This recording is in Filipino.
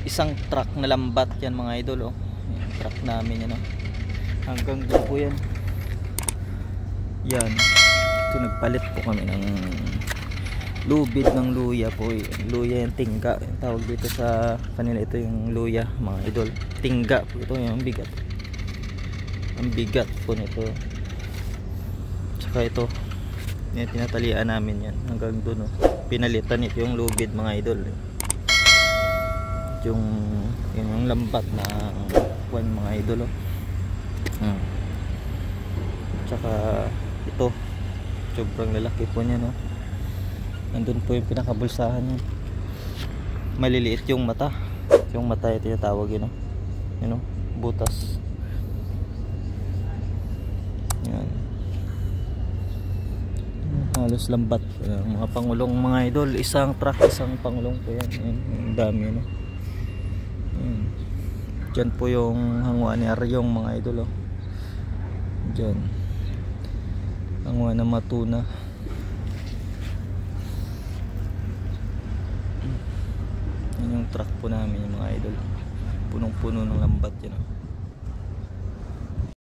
isang truck na lambat yan mga idol. Yung truck namin yan, hanggang doon po yan. Yan, ito nagpalit po kami ng lubid ng luya po. Luya yung tingga, yung tawag dito sa kanila. Ito yung luya mga idol, tingga po ito. Yung bigat, ang bigat po nito. Tsaka ito yung tinatalian namin yan hanggang doon. Pinalitan ito yung lubid mga idol. Yung lambat na kuwan mga idol. Tsaka ito sobrang lalaki po niya, nandun po yung pinakabulsahan niya. Maliliit yung mata. Yung mata ito yung tawag yun, butas. Yan, halos lambat. Mga pangulong mga idol, isang truck, isang pangulong po yan. Ang dami, dyan po yung hanguan ni Aryong mga idol. Dyan hanguan ng matuna. Yan yung truck po namin yung mga idol, punong puno ng lambat yan.